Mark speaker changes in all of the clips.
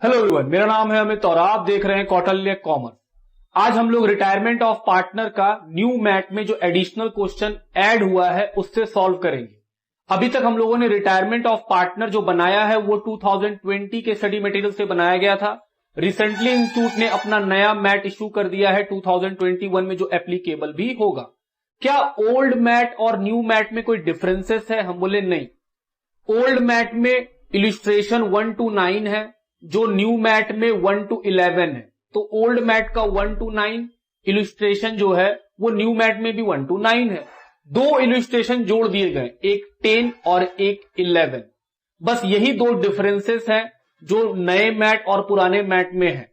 Speaker 1: Hello everyone, मेरा नाम है अमित और आप देख रहे हैं कौटिल्य कॉमर्स। आज हम लोग रिटायरमेंट ऑफ पार्टनर का न्यू मैट में जो एडिशनल क्वेश्चन ऐड हुआ है उससे सॉल्व करेंगे। अभी तक हम लोगों ने रिटायरमेंट ऑफ पार्टनर जो बनाया है वो 2020 के स्टडी मटेरियल से बनाया गया था। रिसेंटली इंस्टीट्यूट ने अपना नया मैट इश्यू कर दिया है 2021 में जो एप्लीकेबल भी होगा। क्या ओल्ड मैट और न्यू मैट में कोई डिफरेंसेस है? हम बोले नहीं। ओल्ड मैट में इलिस्ट्रेशन 1 to 9 है, जो न्यू मैट में 1 to 11 है। तो ओल्ड मैट का 1 to 9 इलिस्ट्रेशन जो है वो न्यू मैट में भी 1 to 9 है। दो इलिस्ट्रेशन जोड़ दिए गए, एक 10 और एक 11। बस यही दो डिफरेंसेस हैं जो नए मैट और पुराने मैट में है।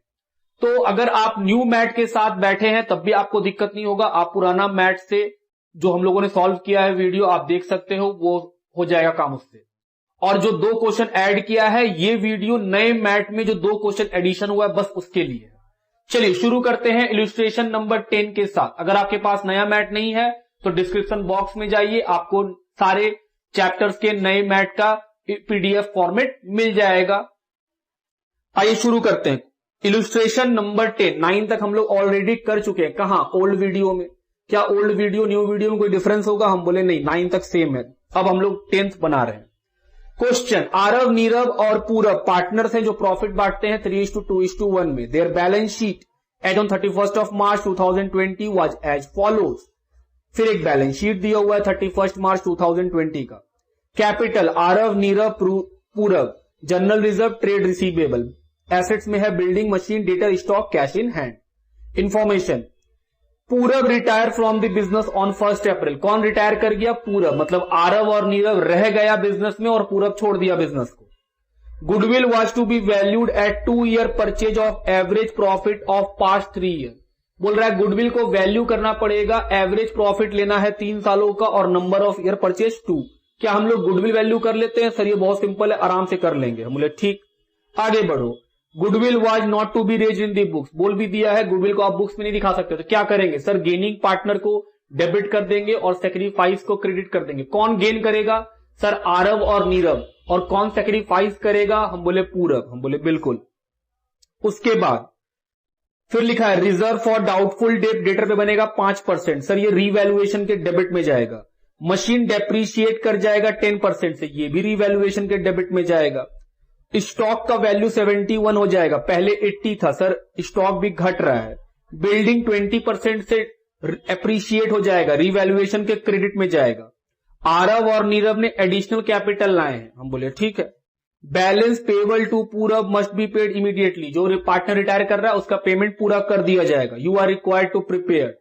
Speaker 1: तो अगर आप न्यू मैट के साथ बैठे हैं तब भी आपको दिक्कत नहीं होगा। आप पुराना मैट से जो हम लोगों ने सॉल्व किया है वीडियो आप देख सकते हो, वो हो जाएगा काम उससे। और जो दो क्वेश्चन ऐड किया है ये वीडियो नए मैट में जो दो क्वेश्चन एडिशन हुआ है बस उसके लिए। चलिए शुरू करते हैं इलिस्ट्रेशन नंबर 10 के साथ। अगर आपके पास नया मैट नहीं है तो डिस्क्रिप्शन बॉक्स में जाइए, आपको सारे चैप्टर्स के नए मैट का पीडीएफ फॉर्मेट मिल जाएगा। आइए शुरू करते हैं। इलिस्ट्रेशन नंबर 10 9 तक हम लोग ऑलरेडी कर चुके हैं। कहां? ओल्ड वीडियो में। क्या ओल्ड वीडियो न्यू वीडियो में कोई डिफरेंस होगा? हम बोले नहीं, 9 तक सेम है। अब हम लोग 10th बना रहे हैं। क्वेश्चन, आरव, नीरव और पूरब पार्टनर्स हैं जो प्रॉफिट बांटते हैं 3:2:1 में। There balance sheet as on 31st March 2020 was as follows. फिर एक बैलेंस शीट दिया हुआ है 31 March 2020 का। Capital Aarav, Nirav, Purab. General reserve, trade receivable. Assets में है building, machine, debtor, stock, cash in hand. Information, Purab retire from the business on 1 April. कौन retire कर गया? पूरब। मतलब आरव और नीरव रह गया बिजनेस में और पूरब छोड़ दिया बिजनेस को। Goodwill was to be valued at 2 year purchase of average profit of past 3 year। बोल रहा है गुडविल को वैल्यू करना पड़ेगा, एवरेज प्रॉफिट लेना है 3 सालों का और नंबर ऑफ ईयर परचेज 2। क्या हम लोग गुडविल वैल्यू कर लेते हैं? सर ये बहुत सिंपल है, आराम से कर लेंगे। हम बोले ठीक, आगे बढ़ो। Goodwill was not to be raised in the books. बोल भी दिया है गुडविल को आप बुक्स में नहीं दिखा सकते, तो क्या करेंगे? सर गेनिंग पार्टनर को डेबिट कर देंगे और सेक्रीफाइस को क्रेडिट कर देंगे। कौन गेन करेगा? सर आरव और नीरव। और कौन सेक्रीफाइस करेगा? हम बोले पूरब। हम बोले बिल्कुल। उसके बाद फिर लिखा है reserve for doubtful debt, debtor पे बनेगा 5%। सर ये रीवैल्यूएशन के डेबिट में जाएगा। मशीन डेप्रीशिएट कर जाएगा 10% से, ये भी रीवैल्यूएशन के डेबिट में जाएगा। स्टॉक का वैल्यू 71 हो जाएगा, पहले 80 था। सर स्टॉक भी घट रहा है। बिल्डिंग 20% से एप्रीशिएट हो जाएगा, रीवैल्यूएशन के क्रेडिट में जाएगा। आरव और नीरव ने एडिशनल कैपिटल लाए हैं। हम बोले ठीक है। Balance payable to Purab must be paid immediately. जो पार्टनर रिटायर कर रहा है उसका पेमेंट पूरा कर दिया जाएगा। You are required to prepare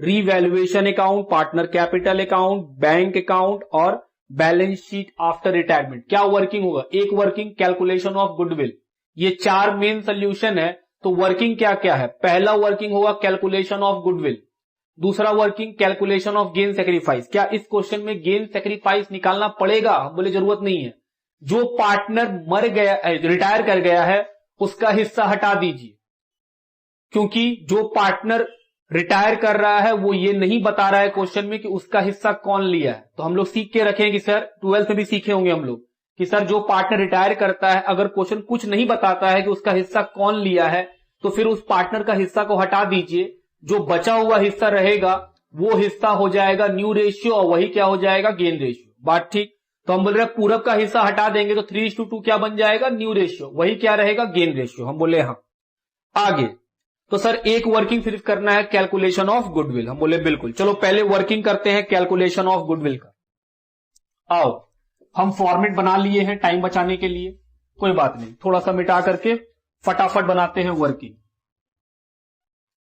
Speaker 1: revaluation account, partner capital account, bank account और बैलेंस शीट आफ्टर रिटायरमेंट। क्या वर्किंग होगा? एक वर्किंग कैलकुलेशन ऑफ गुडविल। ये 4 मेन सोल्यूशन है, तो वर्किंग क्या क्या है? पहला वर्किंग होगा कैलकुलेशन ऑफ गुडविल। दूसरा working calculation of gain sacrifice. क्या इस क्वेश्चन में गेन सेक्रीफाइस निकालना पड़ेगा? हम बोले जरूरत नहीं है। जो पार्टनर मर गया, रिटायर कर गया है, उसका हिस्सा हटा दीजिए, क्योंकि जो पार्टनर रिटायर कर रहा है वो ये नहीं बता रहा है क्वेश्चन में कि उसका हिस्सा कौन लिया है। तो हम लोग सीख के रखें कि सर 12th में भी सीखे होंगे हम लोग कि सर जो पार्टनर रिटायर करता है अगर क्वेश्चन कुछ नहीं बताता है कि उसका हिस्सा कौन लिया है तो फिर उस पार्टनर का हिस्सा को हटा दीजिए। जो बचा हुआ हिस्सा रहेगा वो हिस्सा हो जाएगा न्यू रेशियो और वही क्या हो जाएगा? Gain ratio. बात ठीक। तो हम बोल रहे हैं पूरब का हिस्सा हटा देंगे तो 3:2 क्या बन जाएगा? New ratio. वही क्या रहेगा? Gain ratio. हम बोले हाँ। आगे तो सर एक वर्किंग सिर्फ करना है कैलकुलेशन ऑफ गुडविल। हम बोले बिल्कुल। चलो पहले वर्किंग करते हैं कैलकुलेशन ऑफ गुडविल का। आओ, हम फॉर्मेट बना लिए हैं टाइम बचाने के लिए, कोई बात नहीं, थोड़ा सा मिटा करके फटाफट बनाते हैं वर्किंग।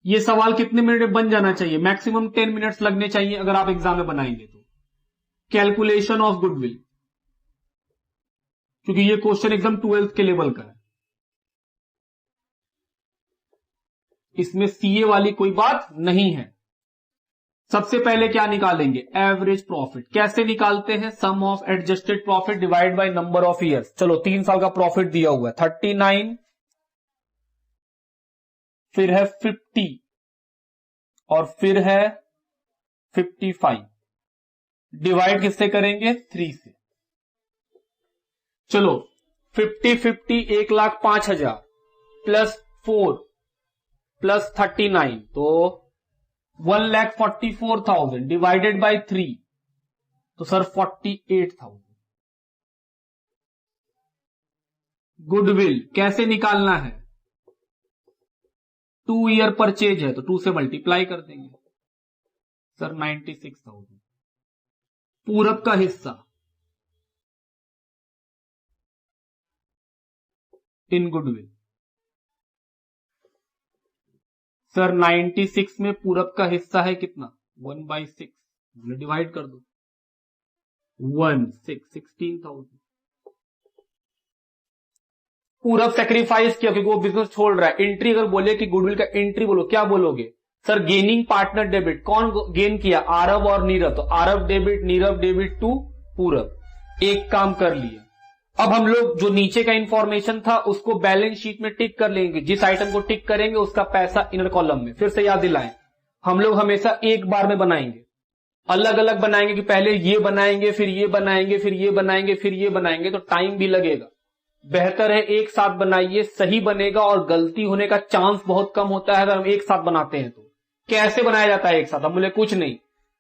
Speaker 1: ये सवाल कितने मिनट में बन जाना चाहिए? मैक्सिमम 10 मिनट्स लगने चाहिए अगर आप एग्जाम में बनाएंगे तो। कैलकुलेशन ऑफ गुडविल, क्योंकि ये क्वेश्चन एकदम 12th के लेवल का है, इसमें सीए वाली कोई बात नहीं है। सबसे पहले क्या निकालेंगे? Average profit. कैसे निकालते हैं? Sum of adjusted profit divide by number of years. चलो 3 साल का प्रॉफिट दिया हुआ है 39, फिर है 50 और फिर है 55। डिवाइड किससे करेंगे? 3 से। चलो 50 50 1,05,000 प्लस 4 प्लस 39, तो 1,44,000 डिवाइडेड बाय 3, तो सर 48,000। गुडविल कैसे निकालना है? 2 ईयर परचेज है तो 2 से मल्टीप्लाई कर देंगे सर 96,000। पूरब का हिस्सा इन गुडविल सर 96 में पूरब का हिस्सा है कितना? 1/6, डिवाइड कर दो 16,000। पूरब सेक्रीफाइस किया क्योंकि वो बिजनेस छोड़ रहा है। एंट्री अगर बोले कि गुडविल का एंट्री बोलो, क्या बोलोगे सर? Gaining partner debit. कौन गेन किया? आरव और नीरव, तो Aarav debit Neerav debit to Purab. एक काम कर लिए। अब हम लोग जो नीचे का इंफॉर्मेशन था उसको बैलेंस शीट में टिक कर लेंगे। जिस आइटम को टिक करेंगे उसका पैसा इनर कॉलम में। फिर से याद दिलाएं, हम लोग हमेशा एक बार में बनाएंगे, अलग अलग बनाएंगे कि पहले ये बनाएंगे फिर ये बनाएंगे फिर ये बनाएंगे फिर ये बनाएंगे, तो टाइम भी लगेगा। बेहतर है एक साथ बनाइए, सही बनेगा और गलती होने का चांस बहुत कम होता है अगर हम एक साथ बनाते हैं तो। कैसे बनाया जाता है एक साथ? अब बोले कुछ नहीं,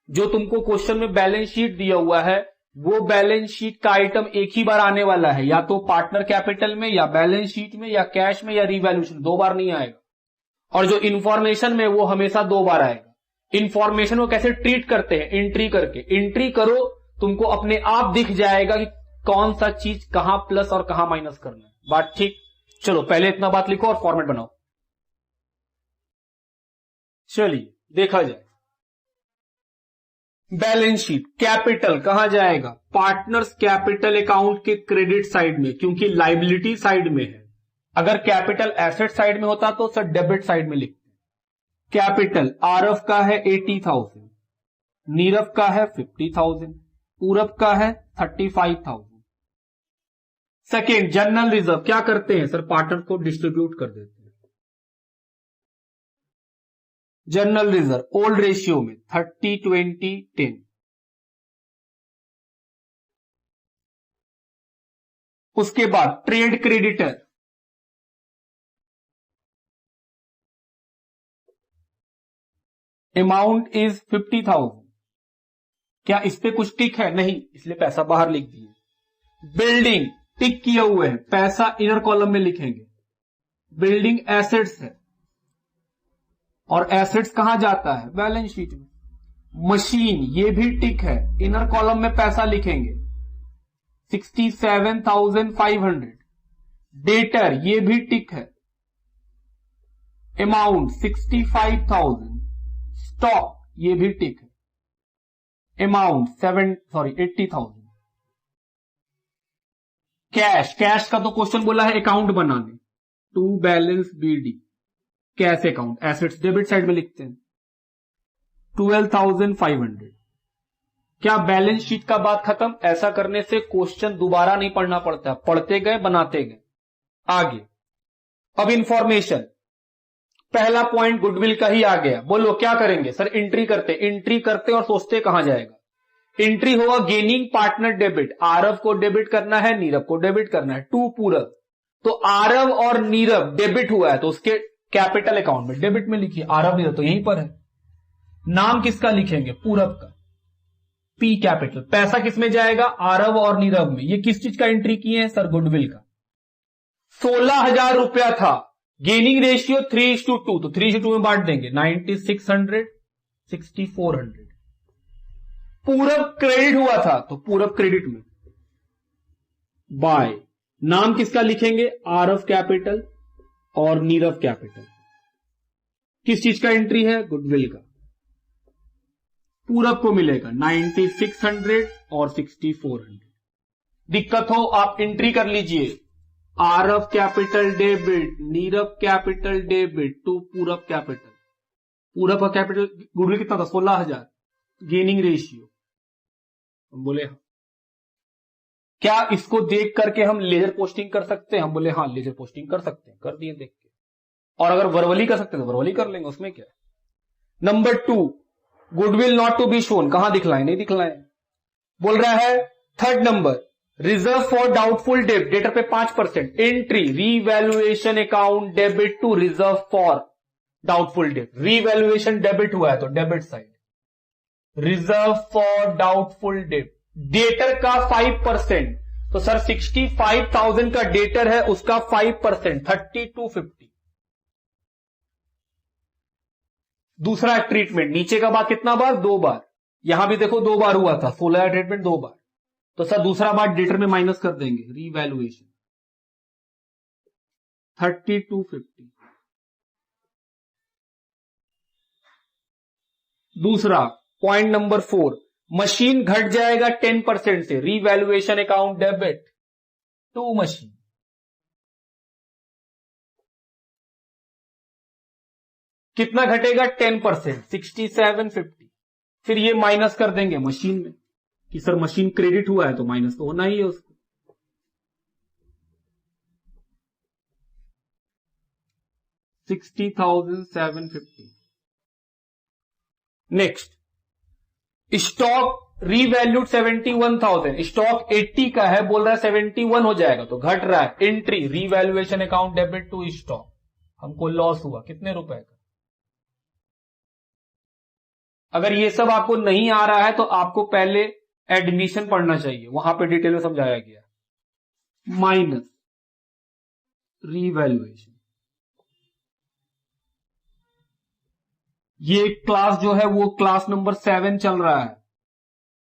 Speaker 1: जो तुमको क्वेश्चन में बैलेंस शीट दिया हुआ है वो बैलेंस शीट का आइटम एक ही बार आने वाला है, या तो पार्टनर कैपिटल में या बैलेंस शीट में या कैश में या रिवैल्यूएशन, 2 बार नहीं आएगा। और जो इंफॉर्मेशन में वो हमेशा 2 बार आएगा। इंफॉर्मेशन को कैसे ट्रीट करते हैं? एंट्री करके। एंट्री करो, तुमको अपने आप दिख जाएगा कि कौन सा चीज कहां प्लस और कहां माइनस करना है। बात ठीक? चलो पहले इतना बात लिखो और फॉर्मेट बनाओ। चलिए देखा जाए। बैलेंस शीट कैपिटल कहां जाएगा? पार्टनर्स कैपिटल अकाउंट के क्रेडिट साइड में, क्योंकि लाइबिलिटी साइड में है। अगर कैपिटल एसेट साइड में होता तो सर डेबिट साइड में लिखते। कैपिटल आरव का है 80,000, नीरव का है 50,000, पूरब का है 35,000। सेकेंड जनरल रिजर्व क्या करते हैं सर? पार्टनर को डिस्ट्रीब्यूट कर देते हैं। जनरल रिजर्व ओल्ड रेशियो में 30-20-10। उसके बाद ट्रेड क्रेडिटर अमाउंट इज 50,000। क्या इस पे कुछ टिक है? नहीं, इसलिए पैसा बाहर लिख दिए। बिल्डिंग टिक किए हुए है, पैसा इनर कॉलम में लिखेंगे। बिल्डिंग एसेट्स है और एसेट्स कहां जाता है? बैलेंस शीट में। मशीन ये भी टिक है, इनर कॉलम में पैसा लिखेंगे 67,500। डेटर ये भी टिक है, अमाउंट 65,000। स्टॉक ये भी टिक है, अमाउंट 80,000। कैश, कैश का तो क्वेश्चन बोला है अकाउंट बनाने, to balance BD cash account, assets debit side में लिखते हैं 12,500। क्या बैलेंस शीट का बात खत्म? ऐसा करने से क्वेश्चन दोबारा नहीं पढ़ना पड़ता, पढ़ते गए बनाते गए। आगे अब इंफॉर्मेशन, पहला पॉइंट गुडविल का ही आ गया। बोलो क्या करेंगे सर? एंट्री करते और सोचते कहां जाएगा। एंट्री होगा गेनिंग पार्टनर डेबिट, आरव को डेबिट करना है, नीरव को डेबिट करना है, टू पूरब। तो आरव और नीरव डेबिट हुआ है तो उसके कैपिटल अकाउंट में डेबिट में लिखिए। आरव नीरव तो यहीं पर है। नाम किसका लिखेंगे? पूरब का, पी कैपिटल। पैसा किसमें जाएगा? आरव और नीरव में। ये किस चीज का एंट्री किए हैं सर? गुडविल का। 16,000 रुपया था। गेनिंग रेशियो 3:2, तो 3:2 में बांट देंगे 9600, 6400। पूरब क्रेडिट हुआ था तो पूरब क्रेडिट में बाय। नाम किसका लिखेंगे? आरव कैपिटल और नीरव कैपिटल। किस चीज का एंट्री है? गुडविल का। पूरब को मिलेगा 9600 और 6400। दिक्कत हो आप एंट्री कर लीजिए, Aarav capital debit, Neerav capital debit to Purab capital. Purab का कैपिटल गुडविल कितना था? 16,000। गेनिंग रेशियो हम बोले हाँ। क्या इसको देख करके हम लेजर पोस्टिंग कर सकते हैं? हम बोले हाँ लेजर पोस्टिंग कर सकते हैं, कर दिए देख के। और अगर वर्बली कर सकते हैं तो वर्बली कर लेंगे, उसमें क्या है। Number 2 goodwill not to be shown, कहां दिखलाएं? नहीं दिखलाएं। बोल रहा है third number reserve for doubtful debt, debtor पे 5%, entry revaluation account debit to reserve for doubtful debt, revaluation debit हुआ है तो debit side, reserve for doubtful debt, debtor का 5%, तो सर 65,000 का डेटर है उसका 5%, 3250। दूसरा ट्रीटमेंट, नीचे का बार कितना बार, 2 बार, यहां भी देखो 2 बार हुआ था, 16 ट्रीटमेंट 2 बार, तो सर दूसरा बार डेटर में माइनस कर देंगे, रीवैल्यूएशन 3250। दूसरा पॉइंट नंबर 4, मशीन घट जाएगा 10% से, revaluation account debit to machine, कितना घटेगा 10%, 6750। फिर ये माइनस कर देंगे मशीन में कि सर मशीन क्रेडिट हुआ है तो माइनस तो होना ही है उसको, 60,750। नेक्स्ट, स्टॉक रीवैल्यूड 71,000, स्टॉक 80 का है, बोल रहा है 71 हो जाएगा तो घट रहा है, entry revaluation account debit to stock, हमको लॉस हुआ कितने रुपए का। अगर ये सब आपको नहीं आ रहा है तो आपको पहले एडमिशन पढ़ना चाहिए, वहां पे डिटेल में समझाया गया, माइनस रीवैल्यूएशन। ये क्लास जो है वो क्लास नंबर 7 चल रहा है,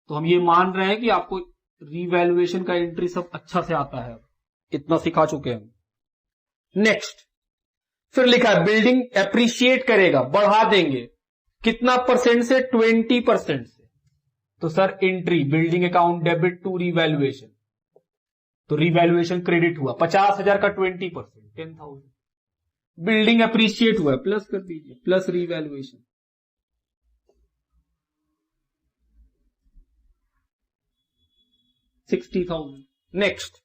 Speaker 1: तो हम ये मान रहे हैं कि आपको रीवैल्यूएशन का एंट्री सब अच्छा से आता है, इतना सिखा चुके हैं। नेक्स्ट, फिर लिखा है बिल्डिंग एप्रिशिएट करेगा, बढ़ा देंगे, कितना परसेंट से, 20% से, तो sir entry building account debit to revaluation, तो रीवैल्यूएशन क्रेडिट हुआ 50,000 का 20%, 10,000, बिल्डिंग अप्रिशिएट हुआ प्लस कर दीजिए, प्लस रीवैल्यूएशन, $60,000। नेक्स्ट,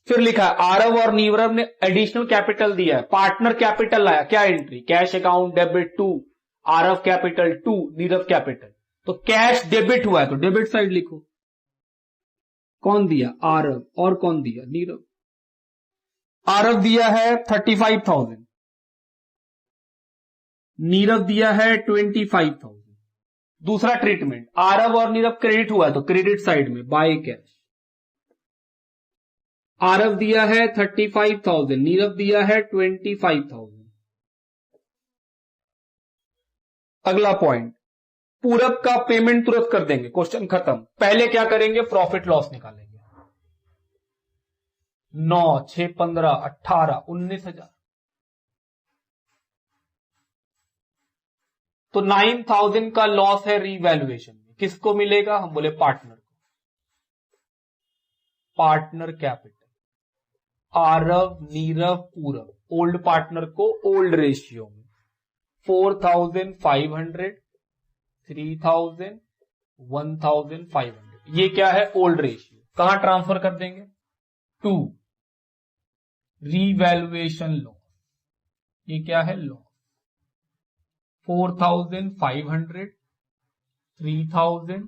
Speaker 1: फिर लिखा है आरव और नीरव ने एडिशनल कैपिटल दिया है, पार्टनर कैपिटल लाया, क्या entry, cash account debit to Aarav capital to Neerav capital, तो कैश डेबिट हुआ है तो डेबिट साइड लिखो, कौन दिया, आरव, और कौन दिया, नीरव। आरव दिया है 35,000, नीरव दिया है 25,000। दूसरा ट्रीटमेंट, आरव और नीरव क्रेडिट हुआ है तो क्रेडिट साइड में बाय कैश, आरव दिया है 35,000, नीरव दिया है 25,000। अगला पॉइंट, पूरब का पेमेंट तुरंत कर देंगे, क्वेश्चन खत्म। पहले क्या करेंगे, प्रॉफिट लॉस निकालेंगे, 9, 6, 15, 18, 19,000, तो 9,000 का लॉस है रीवैल्यूएशन में, किसको मिलेगा, हम बोले पार्टनर को, पार्टनर कैपिटल, आरव नीरव पूरब, ओल्ड पार्टनर को ओल्ड रेशियो में, 4,500, 3,000, 1,500, ये क्या है, ओल्ड रेशियो, कहां ट्रांसफर कर देंगे, टू रीवैल्यूएशन लॉस, ये क्या है, लॉस, 4,500, 3,000,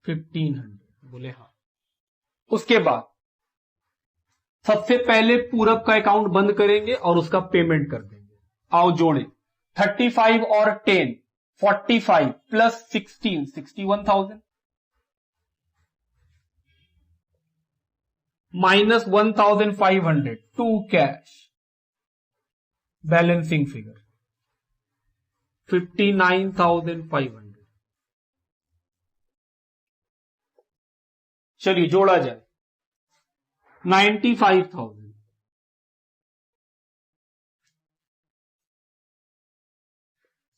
Speaker 1: 1,500, बोले हाँ। उसके बाद सबसे पहले पूरब का अकाउंट बंद करेंगे और उसका पेमेंट कर देंगे, आओ जोड़े, 35 और 10, 45 plus 16, 61,000, minus 1,500 to cash, balancing figure 59,500। चलिए जोड़ा जाए, 95,000,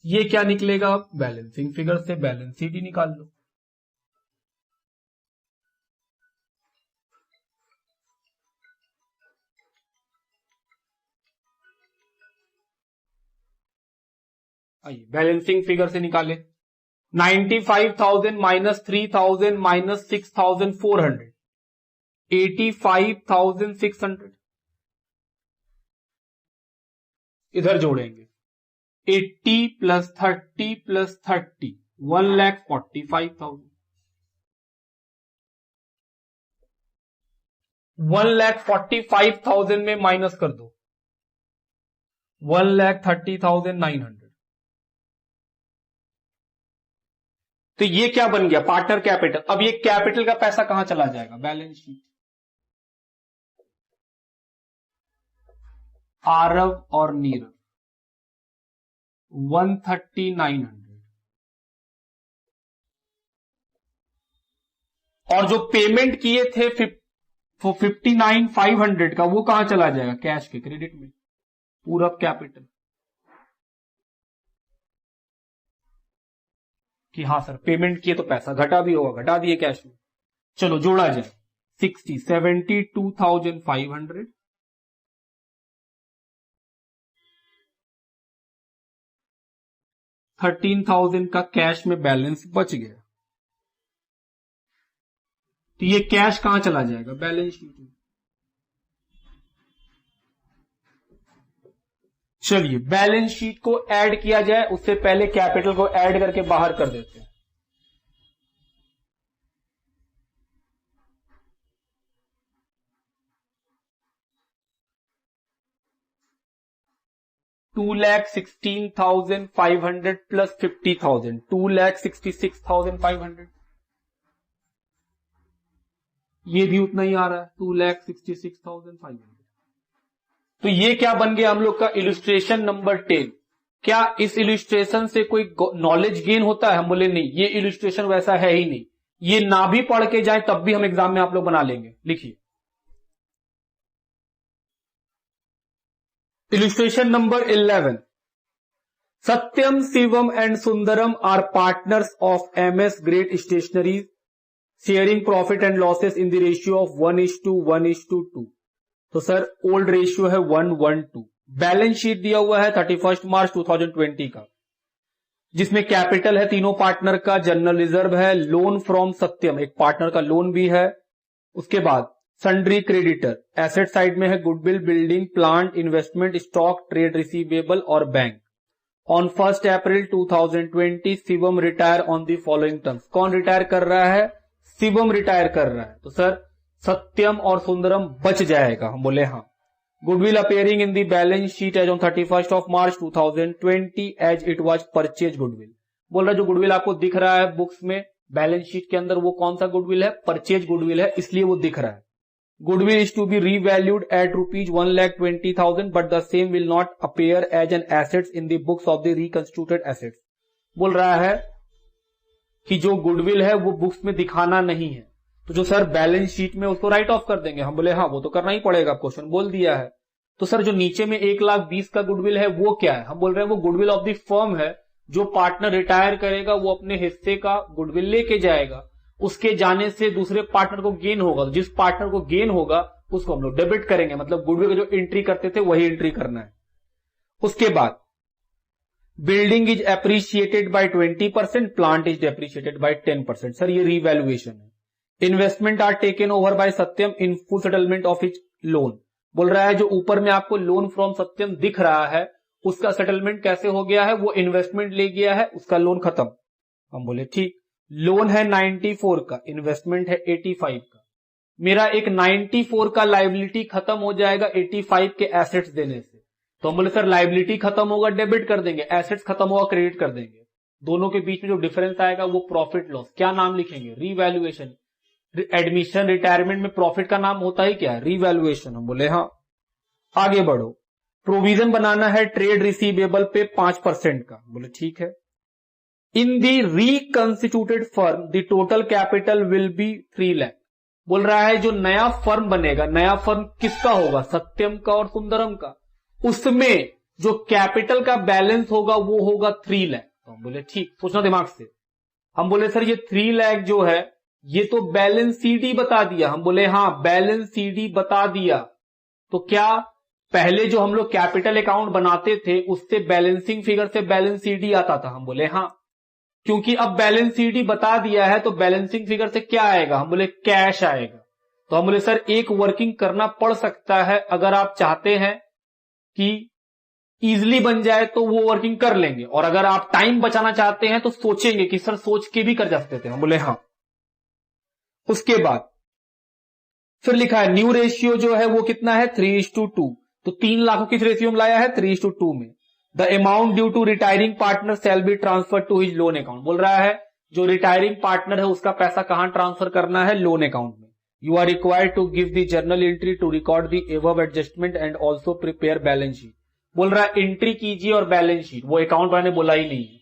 Speaker 1: ये क्या निकलेगा, बैलेंसिंग फिगर से बैलेंस शीट ही निकाल लो, आइए बैलेंसिंग फिगर से निकाले, 95,000 माइनस 3,000 माइनस 6,400, 85,600, इधर जोड़ेंगे, 80 प्लस 30 प्लस 30, 1,45,000, 1,45,000 में माइनस कर दो 1,30,900। तो ये क्या बन गया? Partner capital. अब ये कैपिटल का पैसा कहां चला जाएगा? Balance sheet. आरव और नीरव 1,30,900। और जो पेमेंट किए थे 59,500 का, वो कहां चला जाएगा? कैश के क्रेडिट में। पूरब कैपिटल कि हाँ सर पेमेंट किए तो पैसा घटा भी होगा, घटा दिए कैश में। चलो जोड़ा जाए 72,500 13,000 का कैश में बैलेंस बच गया। तो ये कैश कहां चला जाएगा? बैलेंस शीट में। चलिए बैलेंस शीट को ऐड किया जाए, उससे पहले कैपिटल को ऐड करके बाहर कर देते हैं। $2,16,500 प्लस 50,000 $2,66,500। ये भी उतना ही आ रहा है 2,66,500। तो ये क्या बन गया हम लोग का? Illustration number 10। क्या इस इलस्ट्रेशन से कोई नॉलेज गेन होता है? हम बोले नहीं, ये इलस्ट्रेशन वैसा है ही नहीं। ये ना भी पढ़ के जाए तब भी हम एग्जाम में आप लोग बना लेंगे। लिखिए illustration number 11। Satyam, Shivam and Sundaram are partners of MS great stationeries sharing profit and losses in the ratio of 1:1:2। तो सर ओल्ड रेशियो है 1:1:2। बैलेंस शीट दिया हुआ है 31 मार्च 2020 का, जिसमें कैपिटल है तीनों पार्टनर का, जनरल रिजर्व है, लोन फ्रॉम सत्यम एक पार्टनर का लोन भी है, उसके बाद सन्ड्री क्रेडिटर, एसेट साइड में है goodwill, building, plant, investment, stock, trade receivable और bank. On 1 April 2020 Shivam retire on the following terms. कौन रिटायर कर रहा है? शिवम रिटायर कर रहा है। तो सर सत्यम और सुंदरम बच जाएगा। हम बोले हाँ। Goodwill appearing in the balance sheet as on 31 March 2020 as it was purchase goodwill. बोल रहा है जो गुडविल आपको दिख रहा है बुक्स में बैलेंस शीट के अंदर, वो कौन सा गुडविल है? परचेज गुडविल है, इसलिए वो दिख रहा है। Goodwill is to be revalued at ₹1,20,000 but the same will not appear as an assets in the books of the reconstituted assets। बोल रहा है कि जो गुडविल है वो बुक्स में दिखाना नहीं है, तो जो सर बैलेंस शीट में उसको राइट ऑफ कर देंगे। हम बोले हाँ वो तो करना ही पड़ेगा, क्वेश्चन बोल दिया है। तो सर जो नीचे में 1,20,000 का गुडविल है वो क्या है? हम बोल रहे हैं वो गुडविल ऑफ द फर्म है। जो पार्टनर रिटायर करेगा वो अपने हिस्से का गुडविल लेके जाएगा, उसके जाने से दूसरे पार्टनर को गेन होगा, तो जिस पार्टनर को गेन होगा उसको हम लोग डेबिट करेंगे, मतलब गुडविल का जो एंट्री करते थे वही एंट्री करना है। उसके बाद building is appreciated by 20%, plant is depreciated by 10%। Sir ये रीवैल्यूएशन है। Investment are taken over by Satyam in full settlement of each loan. बोल रहा है जो ऊपर में आपको लोन फ्रॉम सत्यम दिख रहा है उसका सेटलमेंट कैसे हो गया है? वो इन्वेस्टमेंट ले गया है, उसका लोन खत्म। हम बोले ठीक। लोन है 94 का, इन्वेस्टमेंट है 85 का। मेरा एक 94 का लाइबिलिटी खत्म हो जाएगा 85 के एसेट्स देने से। तो हम बोले सर लाइबिलिटी खत्म होगा डेबिट कर देंगे, एसेट्स खत्म होगा क्रेडिट कर देंगे। दोनों के बीच में जो डिफरेंस आएगा वो प्रॉफिट लॉस। क्या नाम लिखेंगे? रीवैल्यूएशन। एडमिशन रिटायरमेंट में प्रॉफिट का नाम होता ही क्या है? रीवैल्यूएशन। हम बोले हाँ। आगे बढ़ो। प्रोविजन बनाना है ट्रेड रिसीवेबल पे 5% का। बोले ठीक है। In the reconstituted firm the total capital will be 3 lakh. बोल रहा है जो नया फर्म बनेगा, नया फर्म किसका होगा? सत्यम का और सुंदरम का। उसमें जो कैपिटल का बैलेंस होगा वो होगा 3 लाख। तो हम बोले ठीक, सोचना दिमाग से। हम बोले सर ये 3 लाख जो है ये तो बैलेंस सीडी बता दिया। हम बोले हाँ बैलेंस सीडी बता दिया। तो क्या पहले जो हम लोग कैपिटल अकाउंट बनाते थे उससे बैलेंसिंग फिगर से बैलेंस सीडी आता था? हम बोले हाँ। क्योंकि अब बैलेंस सीडी बता दिया है तो बैलेंसिंग फिगर से क्या आएगा? हम बोले कैश आएगा। तो हम बोले सर एक वर्किंग करना पड़ सकता है, अगर आप चाहते हैं कि इजीली बन जाए तो वो वर्किंग कर लेंगे, और अगर आप टाइम बचाना चाहते हैं तो सोचेंगे कि सर सोच के भी कर जा सकते थे। हम बोले हाँ। उसके बाद फिर लिखा है न्यू रेशियो जो है वो कितना है 3:2, तो 3 लाख को किस रेशियो में लाया है 3:2 में। The amount due to retiring partner shall be transfer to his loan account, बोल रहा है जो रिटायरिंग पार्टनर है उसका पैसा कहां ट्रांसफर करना है, लोन अकाउंट में। You are required to give the journal entry to record the above adjustment and also prepare balance sheet, बोल रहा है एंट्री कीजिए और बैलेंस शीट, वो अकाउंट वाले ने बोला ही नहीं है।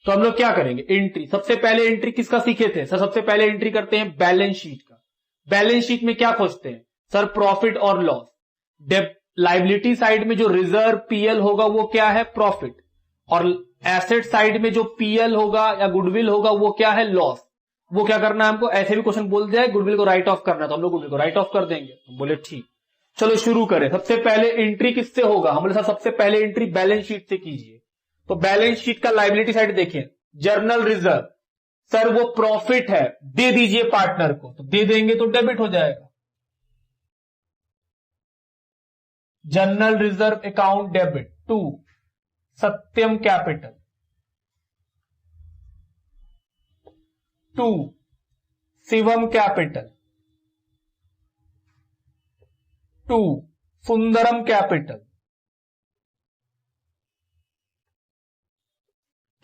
Speaker 1: तो हम लोग क्या करेंगे, एंट्री, सबसे पहले एंट्री किसका सीखे थे सर, सबसे पहले एंट्री करते हैं बैलेंस शीट का। बैलेंस शीट में क्या खोजते हैं सर, प्रॉफिट और लॉस। लाइबिलिटी साइड में जो रिजर्व पीएल होगा वो क्या है, प्रॉफिट, और एसेट साइड में जो पीएल होगा या गुडविल होगा वो क्या है, लॉस। वो क्या करना है हमको, ऐसे भी क्वेश्चन बोल दिया है गुडविल को राइट ऑफ करना है, तो हम लोग गुडविल को राइट ऑफ कर देंगे। हम बोले ठीक, चलो शुरू करें। सबसे पहले एंट्री किससे होगा, हम बोले सर सबसे पहले एंट्री बैलेंस शीट से कीजिए। तो बैलेंस शीट का लाइबिलिटी साइड देखिए, जर्नल रिजर्व, सर वो प्रॉफिट है, दे दीजिए पार्टनर को, तो दे देंगे तो डेबिट हो जाएगा। Journal reserve account debit to Satyam capital, to Shivam capital, to Sundaram capital.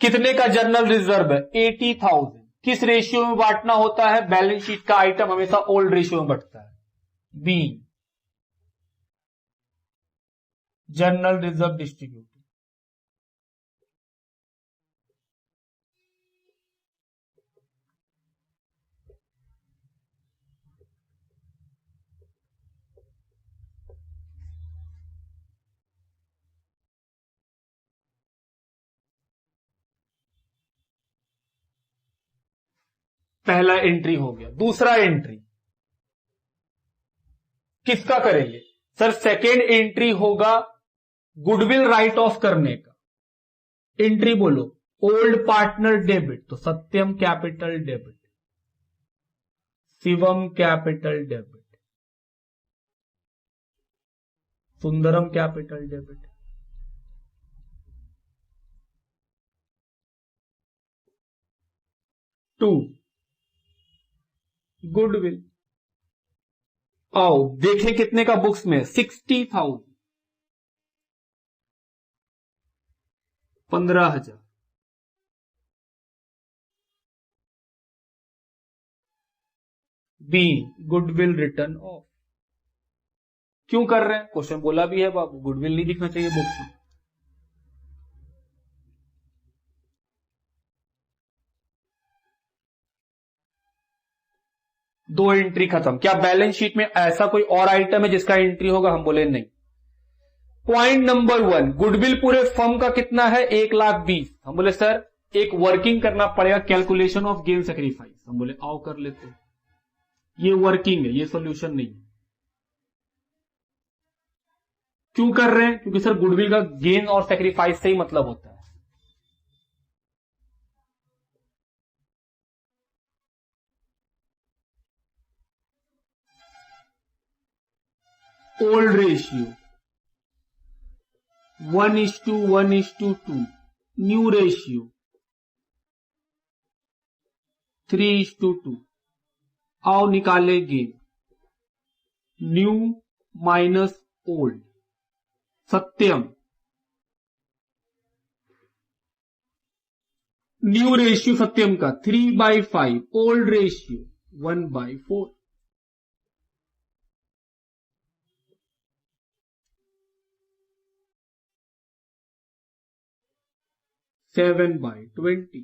Speaker 1: कितने का जर्नल रिजर्व है, 80,000। किस रेशियो में बांटना होता है, बैलेंस शीट का आइटम हमेशा ओल्ड रेशियो में बढ़ता है, बी जर्नल रिजर्व डिस्ट्रीब्यूट। पहला एंट्री हो गया। दूसरा एंट्री किसका करेंगे सर, सेकेंड एंट्री होगा गुडविल राइट ऑफ करने का। एंट्री बोलो, ओल्ड पार्टनर डेबिट, तो Satyam capital debit, Shivam capital debit, Sundaram capital debit. To goodwill, आओ देखें कितने का बुक्स में, 60,000, 15,000। Be goodwill written off. क्यों कर रहे हैं, क्वेश्चन बोला भी है बाबू, गुडविल नहीं दिखना चाहिए बुक्स में। दो एंट्री खत्म। क्या बैलेंस शीट में ऐसा कोई और आइटम है जिसका एंट्री होगा, हम बोले नहीं। पॉइंट नंबर 1, गुडविल पूरे फर्म का कितना है, 1,20,000। हम बोले सर एक वर्किंग करना पड़ेगा, कैलकुलेशन ऑफ गेन सेक्रीफाइस। हम बोले आओ कर लेते हैं, ये वर्किंग है, ये सॉल्यूशन नहीं है। क्यों कर रहे हैं, क्योंकि सर गुडविल का गेन और सेक्रीफाइस से ही मतलब होता है। Old ratio 1:1:2, new ratio 3:2। आओ निकाले गेन, न्यू माइनस ओल्ड। सत्यम, न्यू रेशियो सत्यम का 3/5, ओल्ड रेशियो 1/4। 7/20।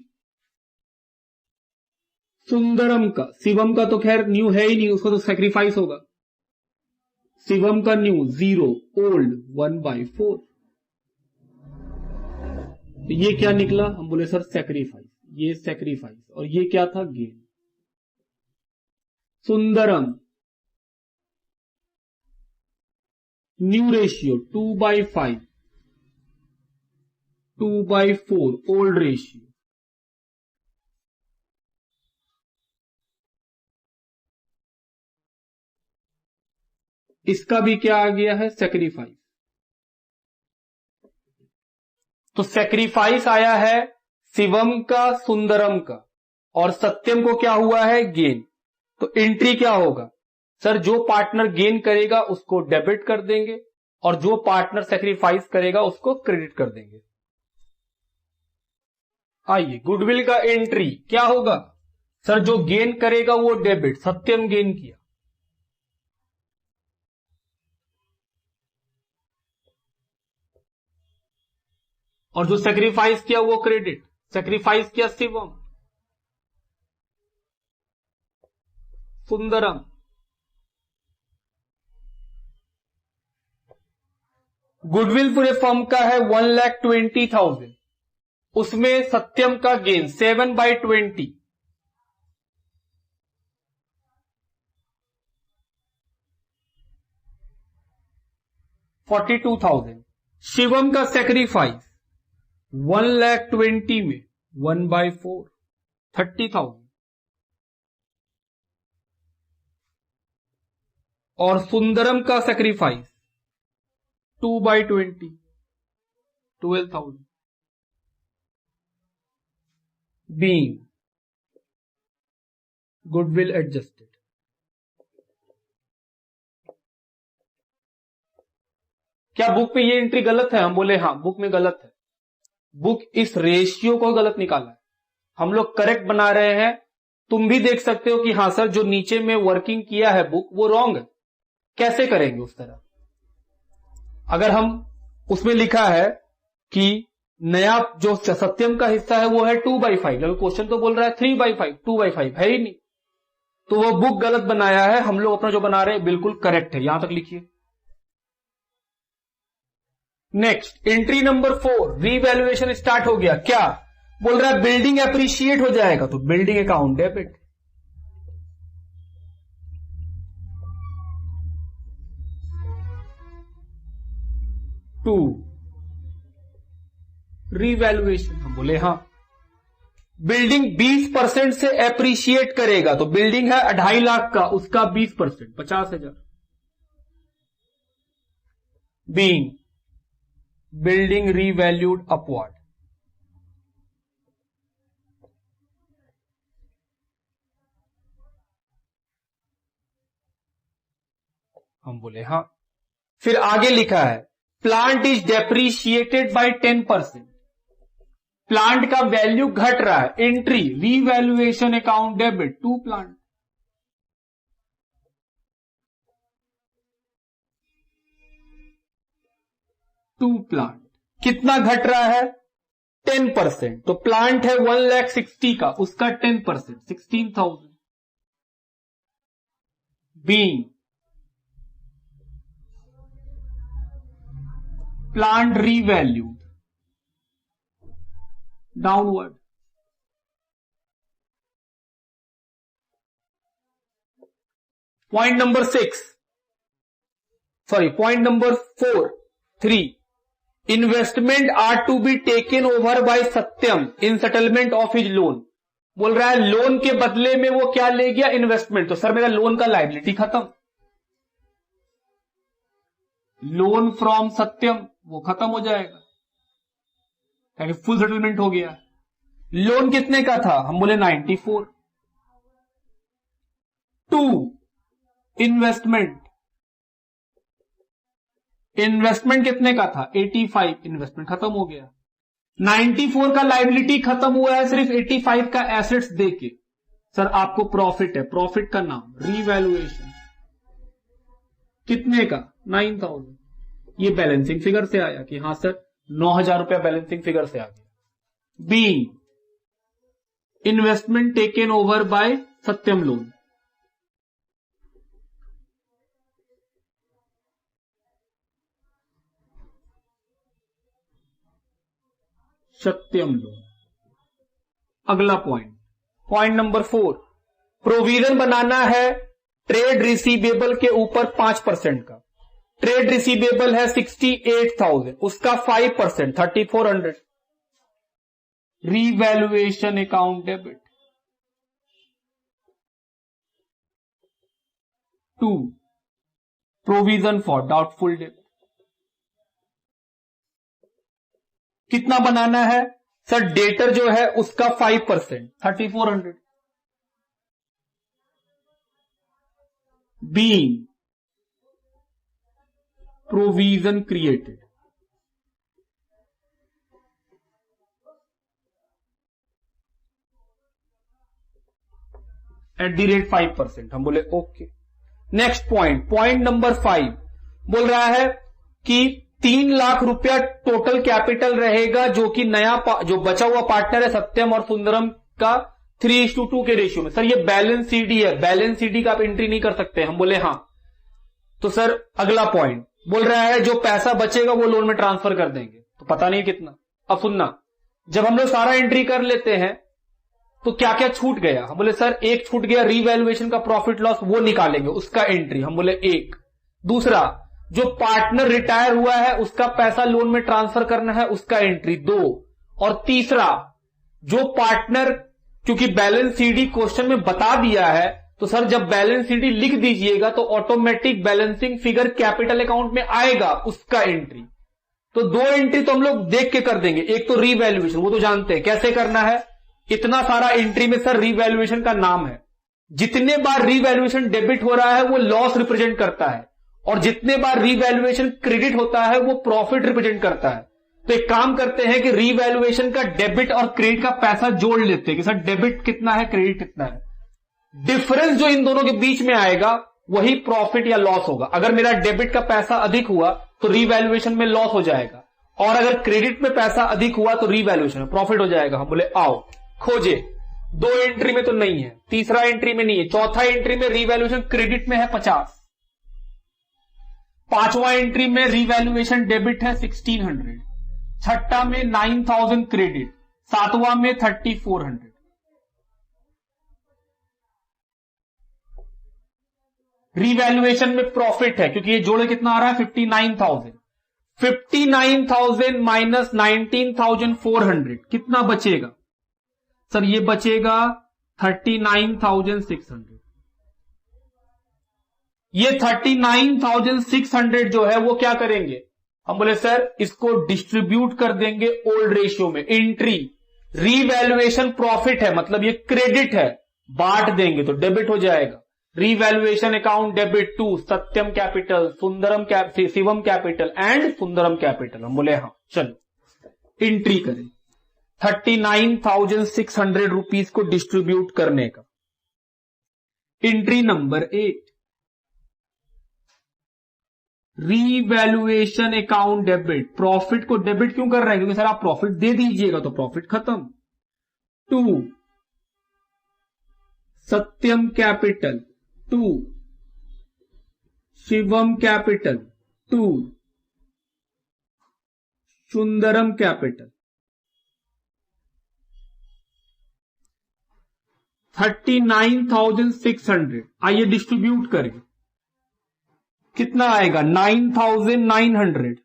Speaker 1: सुंदरम का, शिवम का तो खैर न्यू है ही नहीं, उसका तो सेक्रीफाइस होगा। शिवम का न्यू 0, ओल्ड 1/4। तो ये क्या निकला, हम बोले सर सेक्रीफाइस, ये सेक्रीफाइस, और ये क्या था, gain. Sundaram new ratio 2/5, 2/4, old ratio. इसका भी क्या आ गया है, सेक्रीफाइस। तो सेक्रीफाइस आया है शिवम का, सुंदरम का, और सत्यम को क्या हुआ है, गेन। तो एंट्री क्या होगा, सर जो पार्टनर गेन करेगा उसको डेबिट कर देंगे और जो पार्टनर सेक्रीफाइस करेगा उसको क्रेडिट कर देंगे। आइए, गुडविल का एंट्री क्या होगा? सर जो गेन करेगा वो डेबिट, सत्यम गेन किया, और जो सेक्रीफाइस किया वो क्रेडिट। सेक्रीफाइस किया शिवम, सुंदरम, गुडविल पूरे फर्म का है 1,20,000, उसमें सत्यम का गेन 7/20, 42,000। शिवम का सेक्रीफाइस 1,20,000 में 1/4, 30,000, और सुंदरम का सेक्रीफाइस 2/20, 12,000। Being goodwill adjusted. क्या बुक में ये एंट्री गलत है? हम बोले हाँ, बुक में गलत है। बुक इस रेशियो को गलत निकाला है, हम लोग करेक्ट बना रहे हैं। तुम भी देख सकते हो कि हाँ सर, जो नीचे में वर्किंग किया है बुक वो रॉन्ग है। कैसे करेंगे उस तरह? अगर हम उसमें लिखा है कि नया जो सत्यम का हिस्सा है वो है 2/5, अगर क्वेश्चन तो बोल रहा है 3/5, 2/5 है ही नहीं, तो वो बुक गलत बनाया है। हम लोग अपना जो बना रहे हैं बिल्कुल करेक्ट है। यहां तक लिखिए। Next, entry number 4, revaluation start हो गया। क्या बोल रहा है? बिल्डिंग एप्रिशिएट हो जाएगा, तो building account debit. To, revaluation, हम बोले हाँ। बिल्डिंग 20% से एप्रिशिएट करेगा, तो बिल्डिंग है 2.5 लाख का, उसका 20% 50,000। Being building revalued upward. हम बोले हाँ। फिर आगे लिखा है plant is depreciated by 10%, plant का वैल्यू घट रहा है। Entry revaluation account debit to plant. To plant कितना घट रहा है? 10%, तो प्लांट है 1,60,000 का, उसका 10% 16,000। Being plant revalued downward. Point number 3, investment are to be taken over by Satyam in settlement of his loan. बोल रहा है लोन के बदले में वो क्या ले गया? इन्वेस्टमेंट। तो सर मेरा लोन का लायबिलिटी खत्म, लोन फ्रॉम सत्यम वो खत्म हो जाएगा, यानी फुल सेटलमेंट हो गया। लोन कितने का था? हम बोले 94। टू, इन्वेस्टमेंट कितने का था? 85, इन्वेस्टमेंट खत्म हो गया। 94 का लायबिलिटी खत्म हुआ है सिर्फ 85 का एसेट्स देके। सर आपको प्रॉफिट है, प्रॉफिट का नाम रीवैल्यूएशन, कितने का? 9,000। ये बैलेंसिंग फिगर से आया कि हाँ सर 9,000 रुपया बैलेंसिंग फिगर से आ गया। B, investment taken over by Satyam loan. Satyam loan. अगला पॉइंट नंबर 4, प्रोविजन बनाना है ट्रेड रिसीवेबल के ऊपर 5% का। ट्रेड रिसीवेबल है 68,000, उसका 5% 3,400। Revaluation account debit. 2, provision for doubtful date. कितना बनाना है? सर डेटर जो है उसका 5% 3,400। Being provision created, @5%। हम बोले ओके। नेक्स्ट पॉइंट नंबर 5 बोल रहा है कि 3 लाख रुपया टोटल कैपिटल रहेगा, जो कि जो बचा हुआ पार्टनर है सत्यम और सुंदरम का 3:2 के रेशियो में। सर ये बैलेंस सीडी है, बैलेंस सीडी का आप एंट्री नहीं कर सकते। हम बोले हाँ। तो सर अगला पॉइंट बोल रहा है जो पैसा बचेगा वो लोन में ट्रांसफर कर देंगे, तो पता नहीं कितना। अब सुनना, जब हम लोग सारा एंट्री कर लेते हैं तो क्या क्या छूट गया। हम बोले सर एक छूट गया रीवैल्यूएशन का प्रॉफिट लॉस, वो निकालेंगे, उसका एंट्री। हम बोले 1। दूसरा, जो पार्टनर रिटायर हुआ है उसका पैसा लोन में ट्रांसफर करना है, उसका एंट्री 2। और तीसरा, जो पार्टनर, क्योंकि बैलेंस सीडी क्वेश्चन में बता दिया है, तो सर जब बैलेंस सीडी लिख दीजिएगा तो automatic balancing figure capital account में आएगा, उसका एंट्री। तो 2 एंट्री तो हम लोग देख के कर देंगे। एक तो रीवैल्यूएशन, वो तो जानते हैं कैसे करना है। इतना सारा एंट्री में सर रीवैल्यूएशन का नाम है। जितने बार रीवैल्यूएशन डेबिट हो रहा है वो लॉस रिप्रेजेंट करता है, और जितने बार रीवैल्यूएशन क्रेडिट होता है वो प्रॉफिट रिप्रेजेंट करता है। तो एक काम करते हैं कि रीवैल्यूएशन का डेबिट और क्रेडिट का पैसा जोड़ लेते हैं कि सर डेबिट कितना है, क्रेडिट कितना है। डिफरेंस जो इन दोनों के बीच में आएगा वही प्रॉफिट या लॉस होगा। अगर मेरा डेबिट का पैसा अधिक हुआ तो रीवैल्यूएशन में लॉस हो जाएगा, और अगर क्रेडिट में पैसा अधिक हुआ तो रीवैल्यूएशन में प्रॉफिट हो जाएगा। हम बोले आओ खोजे। 2 एंट्री में तो नहीं है, तीसरा एंट्री में नहीं है, चौथा एंट्री में रीवैल्यूएशन क्रेडिट में है 50, 5वां एंट्री में रीवैल्यूएशन डेबिट है 1600, छठा में 9000 क्रेडिट, 7वां में 3400। रीवैल्यूएशन में प्रॉफिट है क्योंकि ये जोड़े कितना आ रहा है 59,000। 59,000 माइनस 19,400 कितना बचेगा सर? ये बचेगा 39,600। ये 39,600 जो है वो क्या करेंगे? हम बोले सर इसको डिस्ट्रीब्यूट कर देंगे ओल्ड रेशियो में। एंट्री रीवैल्यूएशन प्रॉफिट है, मतलब ये क्रेडिट है, बांट देंगे तो डेबिट हो जाएगा। Revaluation account debit to Satyam capital, Shivam capital and Sundaram capital. हम बोले हाँ चलो एंट्री करें 39,600 रुपीज को डिस्ट्रीब्यूट करने का। Entry number 8 revaluation account debit. Profit को डेबिट क्यों कर रहा है? क्योंकि सर आप प्रॉफिट दे दीजिएगा तो प्रॉफिट खत्म। To Satyam capital, to Shivam capital, to Sundaram capital. 39,600 आइए डिस्ट्रीब्यूट करें, कितना आएगा? 9,900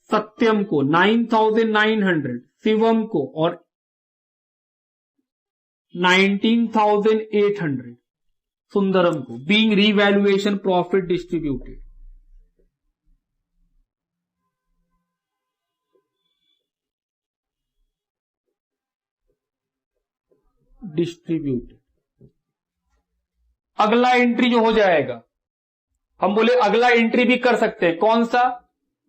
Speaker 1: सत्यम को, 9,900 शिवम को और 19,800 सुंदरम को। Being revaluation profit distributed. अगला एंट्री जो हो जाएगा, हम बोले अगला एंट्री भी कर सकते हैं। कौन सा?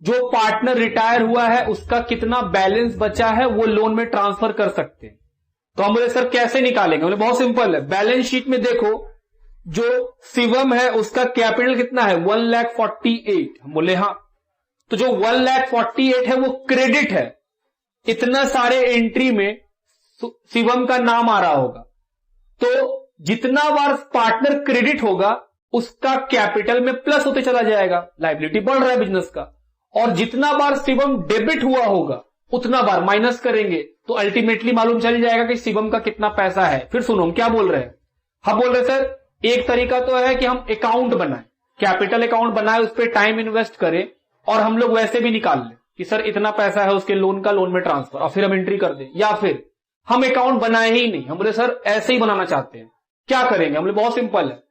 Speaker 1: जो पार्टनर रिटायर हुआ है उसका कितना बैलेंस बचा है वो लोन में ट्रांसफर कर सकते हैं। तो हम बोले सर कैसे निकालेंगे? बोले बहुत सिंपल है। बैलेंस शीट में देखो जो शिवम है उसका कैपिटल कितना है? 1,48,000। हम बोले हाँ, तो जो 1,48,000 है वो क्रेडिट है। इतना सारे एंट्री में शिवम का नाम आ रहा होगा, तो जितना बार पार्टनर क्रेडिट होगा उसका कैपिटल में प्लस होते चला जाएगा, लायबिलिटी बढ़ रहा है बिजनेस का। और जितना बार शिवम डेबिट हुआ होगा उतना बार माइनस करेंगे, तो अल्टीमेटली मालूम चल जाएगा कि शिवम का कितना पैसा है। फिर सुनो हम क्या बोल रहे हैं। हम बोल रहे हैं सर एक तरीका तो है कि हम अकाउंट बनाएं, कैपिटल अकाउंट बनाए, उस पर टाइम इन्वेस्ट करें और हम लोग वैसे भी निकाल लें कि सर इतना पैसा है उसके लोन का, लोन में ट्रांसफर, और फिर हम एंट्री कर दें। या फिर हम अकाउंट बनाए ही नहीं, हम बोले सर ऐसे ही बनाना चाहते हैं, क्या करेंगे? हम बोले बहुत सिंपल है।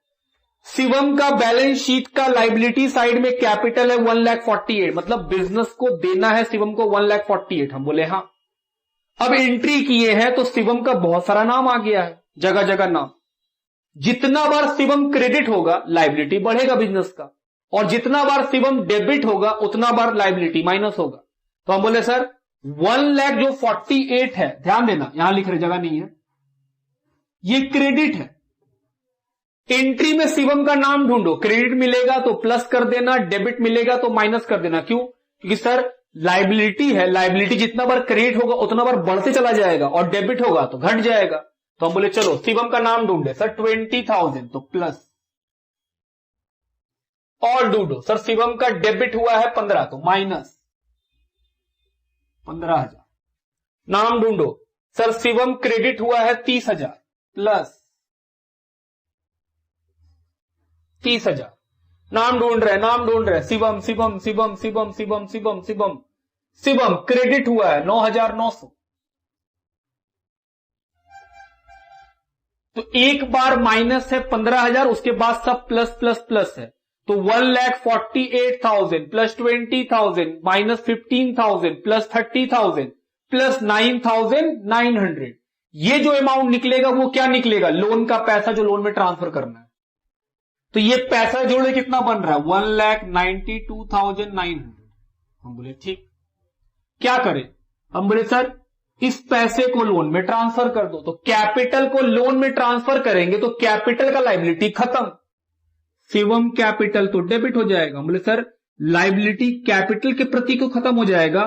Speaker 1: शिवम का बैलेंस शीट का लायबिलिटी साइड में कैपिटल है 1,48,000, मतलब बिजनेस को देना है शिवम को 1,48,000। हम बोले हाँ। अब एंट्री किए हैं तो शिवम का बहुत सारा नाम आ गया है, जगह जगह नाम। जितना बार शिवम क्रेडिट होगा लाइबिलिटी बढ़ेगा बिजनेस का, और जितना बार शिवम डेबिट होगा उतना बार लाइबिलिटी माइनस होगा। तो हम बोले सर 1 लाख जो 48 है, ध्यान देना यहां लिख रहे जगह नहीं है, ये क्रेडिट है। एंट्री में शिवम का नाम ढूंढो, क्रेडिट मिलेगा तो प्लस कर देना, डेबिट मिलेगा तो माइनस कर देना। क्यों? क्योंकि सर लाइबिलिटी है, लाइबिलिटी जितना बार क्रेडिट होगा उतना बार बढ़ते चला जाएगा, और डेबिट होगा तो घट जाएगा। तो हम बोले चलो शिवम का नाम ढूंढे, सर 20,000 तो प्लस, और ढूंढो सर शिवम का डेबिट हुआ है 15 तो माइनस 15,000। नाम ढूंढो सर शिवम क्रेडिट हुआ है 30,000 प्लस 30,000। नाम ढूंढ रहे शिवम शिवम शिवम शिवम शिवम शिवम शिवम शिवम क्रेडिट हुआ है 9,900। तो एक बार माइनस है 15,000, उसके बाद सब प्लस प्लस प्लस है। तो 1,48,000 प्लस 20,000 माइनस 15,000 प्लस 30,000 प्लस 9,900। ये जो अमाउंट निकलेगा वो क्या निकलेगा? लोन का पैसा जो लोन में ट्रांसफर करना है। तो ये पैसा जोड़े कितना बन रहा है? 1,92,900। हम बोले ठीक, क्या करें? हम बोले सर इस पैसे को लोन में ट्रांसफर कर दो। तो कैपिटल को लोन में ट्रांसफर करेंगे तो कैपिटल का लाइबिलिटी खत्म, शिवम कैपिटल तो डेबिट हो जाएगा। हम बोले सर लाइबिलिटी कैपिटल के प्रति को खत्म हो जाएगा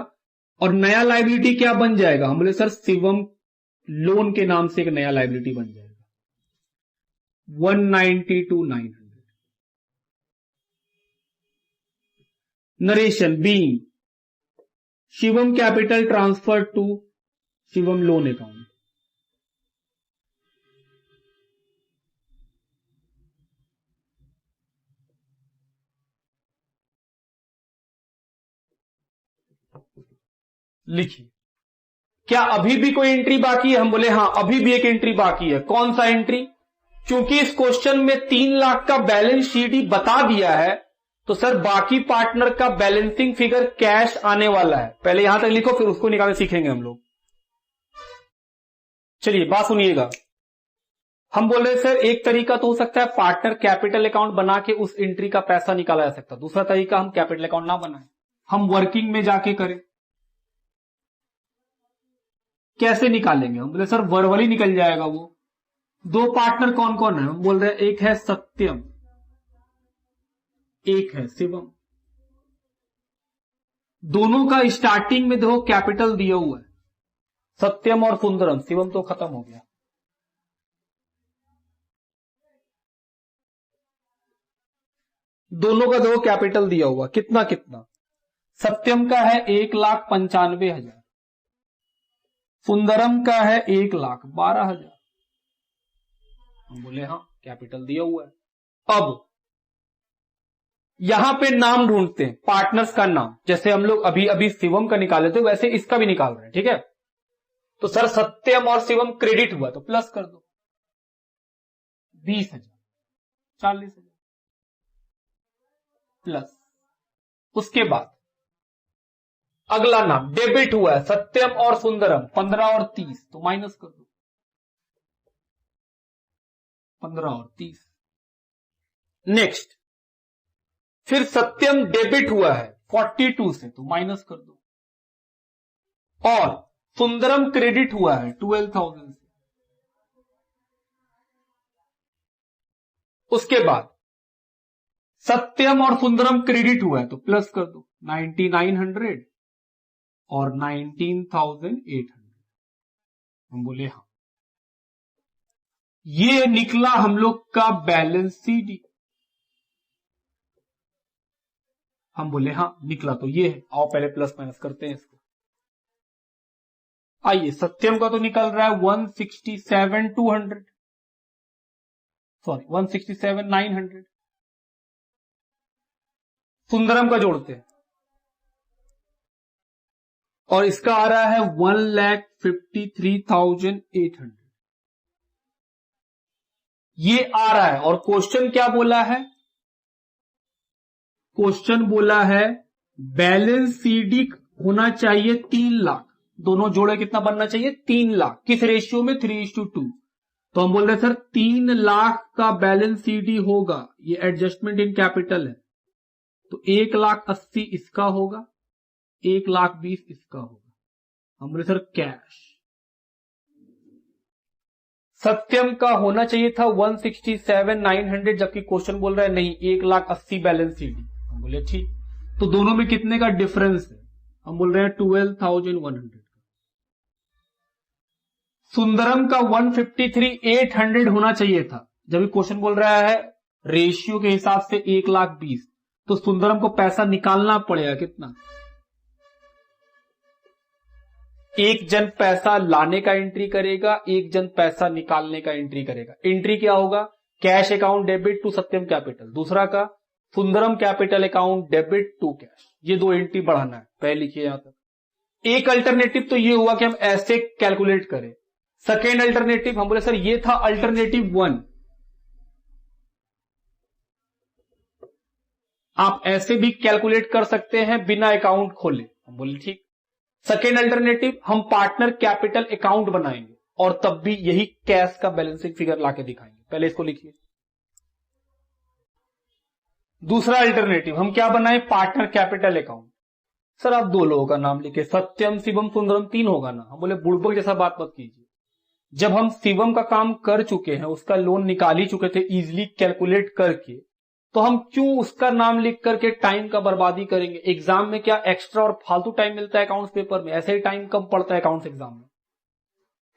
Speaker 1: और नया लाइबिलिटी क्या बन जाएगा? हम बोले सर शिवम लोन के नाम से एक नया लाइबिलिटी बन जाएगा 192,900। Narration being Shivam capital transfer to Shivam loan account. लिखिए, क्या अभी भी कोई एंट्री बाकी है? हम बोले हां अभी भी एक एंट्री बाकी है। कौन सा एंट्री? क्योंकि इस क्वेश्चन में 3 लाख का बैलेंस शीट ही बता दिया है, तो सर बाकी पार्टनर का बैलेंसिंग फिगर कैश आने वाला है। पहले यहां तक लिखो, फिर उसको निकालने सीखेंगे हम लोग। चलिए बात सुनिएगा। हम बोल रहे सर एक तरीका तो हो सकता है पार्टनर कैपिटल अकाउंट बना के उस एंट्री का पैसा निकाला जा सकता है। दूसरा तरीका हम कैपिटल अकाउंट ना बनाए, हम वर्किंग में जाके करें। कैसे निकालेंगे? हम बोले सर वर्बली निकल जाएगा वो। 2 पार्टनर कौन कौन है? हम बोल रहे हैं एक है सत्यम, एक है शिवम। दोनों का स्टार्टिंग में देखो कैपिटल दिया हुआ है, सत्यम और सुंदरम। शिवम तो खत्म हो गया। दोनों का देखो कैपिटल दिया हुआ कितना कितना। सत्यम का है 1,95,000, सुंदरम का है 1,12,000। हम बोले हाँ कैपिटल दिया हुआ है। अब यहां पे नाम ढूंढते हैं, पार्टनर्स का नाम। जैसे हम लोग अभी अभी शिवम का निकाले थे वैसे इसका भी निकाल रहे हैं, ठीक है। तो सर सत्यम और शिवम क्रेडिट हुआ तो प्लस कर दो 20,000, 40,000 प्लस। उसके बाद अगला नाम डेबिट हुआ है, सत्यम और सुंदरम 15 और 30 तो माइनस कर दो 15 और 30। नेक्स्ट फिर सत्यम डेबिट हुआ है 42 से तो माइनस कर दो, और सुंदरम क्रेडिट हुआ है 12,000 से। उसके बाद सत्यम और सुंदरम क्रेडिट हुआ है तो प्लस कर दो 9,900 और 19,800। हम बोले हाँ, ये निकला हम लोग का बैलेंस सीडी। हम बोले हाँ निकला तो ये है। आओ पहले प्लस माइनस करते हैं इसको। आइए सत्यम का तो निकल रहा है 167,200, सॉरी 167,900। सुंदरम का जोड़ते हैं और इसका आ रहा है 1,53,800। ये आ रहा है। और क्वेश्चन क्या बोला है? क्वेश्चन बोला है बैलेंस सीडी होना चाहिए 3 लाख। दोनों जोड़े कितना बनना चाहिए? 3 लाख। किस रेशियो में? 3:2। तो हम बोल रहे हैं सर 3 लाख का बैलेंस सीडी होगा, ये एडजस्टमेंट इन कैपिटल है, तो 1,80,000 इसका होगा, 1,20,000 इसका होगा। हम बोले सर कैश। सत्यम का होना चाहिए था 167,900, जबकि क्वेश्चन बोल रहा है नहीं 1,80,000 बैलेंस सीडी। हम बोले ठीक, तो दोनों में कितने का डिफरेंस है? हम बोल रहे हैं 12,100। सुंदरम का 153,800 होना चाहिए था, जब क्वेश्चन बोल रहा है रेशियो के हिसाब से 1,20,000, तो सुंदरम को पैसा निकालना पड़ेगा कितना? एक जन पैसा लाने का एंट्री करेगा, एक जन पैसा निकालने का एंट्री करेगा। एंट्री क्या होगा? Cash account debit to Satyam capital, दूसरा का Sundaram capital account debit to cash. ये दो एंट्री बढ़ाना है, पहले लिखिए यहां तक। एक अल्टरनेटिव तो ये हुआ कि हम ऐसे कैलकुलेट करें। सेकेंड अल्टरनेटिव हम बोले सर ये था अल्टरनेटिव 1, आप ऐसे भी कैलकुलेट कर सकते हैं बिना अकाउंट खोले। हम बोले ठीक। सेकेंड अल्टरनेटिव हम पार्टनर कैपिटल अकाउंट बनाएंगे और तब भी यही कैश का बैलेंसिंग फिगर लाके दिखाएंगे। पहले इसको लिखिए। दूसरा अल्टरनेटिव हम क्या बनाए? Partner capital account. सर आप दो लोगों का नाम लिखे, सत्यम शिवम सुंदरम, 3 होगा ना। हम बोले बुड़बक जैसा बात मत कीजिए। जब हम शिवम का काम कर चुके हैं, उसका लोन निकाल ही चुके थे इजिली कैलकुलेट करके, तो हम क्यों उसका नाम लिख करके टाइम का बर्बादी करेंगे? एग्जाम में क्या एक्स्ट्रा और फालतू टाइम मिलता है अकाउंट्स पेपर में? ऐसे ही टाइम कम पड़ता है अकाउंट्स एग्जाम में।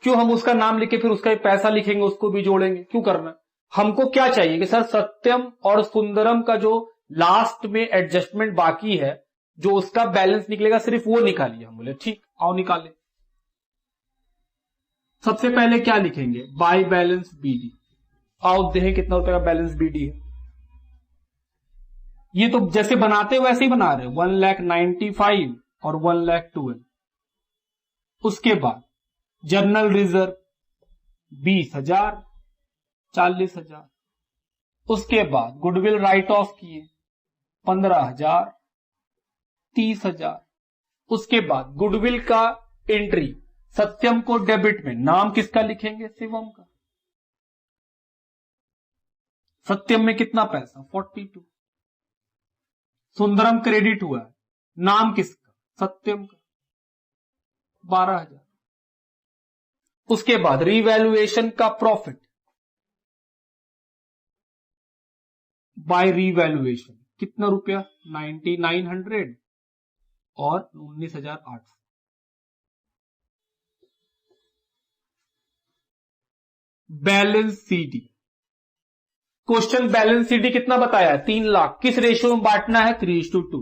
Speaker 1: क्यों हम उसका नाम लिखे फिर उसका पैसा लिखेंगे, उसको भी जोड़ेंगे? क्यों करना? हमको क्या चाहिए कि सर सत्यम और सुंदरम का जो लास्ट में एडजस्टमेंट बाकी है, जो उसका बैलेंस निकलेगा, सिर्फ वो निकालिए। हम बोले ठीक, आओ निकाले। सबसे पहले क्या लिखेंगे? By balance BD. आओ देखें कितना रुपए का बैलेंस बीडी है। ये तो जैसे बनाते वैसे ही बना रहे, 1,95,000 और 1,12,000। उसके बाद जर्नल रिजर्व 20,000, 40,000। उसके बाद गुडविल राइट ऑफ किए 15,000, 30,000। उसके बाद गुडविल का एंट्री, सत्यम को डेबिट में, नाम किसका लिखेंगे? शिवम का। सत्यम में कितना पैसा? 42। सुंदरम क्रेडिट हुआ है, नाम किसका? सत्यम का, 12,000। उसके बाद रीवैल्यूएशन का प्रॉफिट बाय रीवैल्यूएशन कितना रुपया? 9,900 और 19,800। Balance CD, question balance CD कितना बताया? 3 लाख। किस रेशियो में बांटना है? 3:2।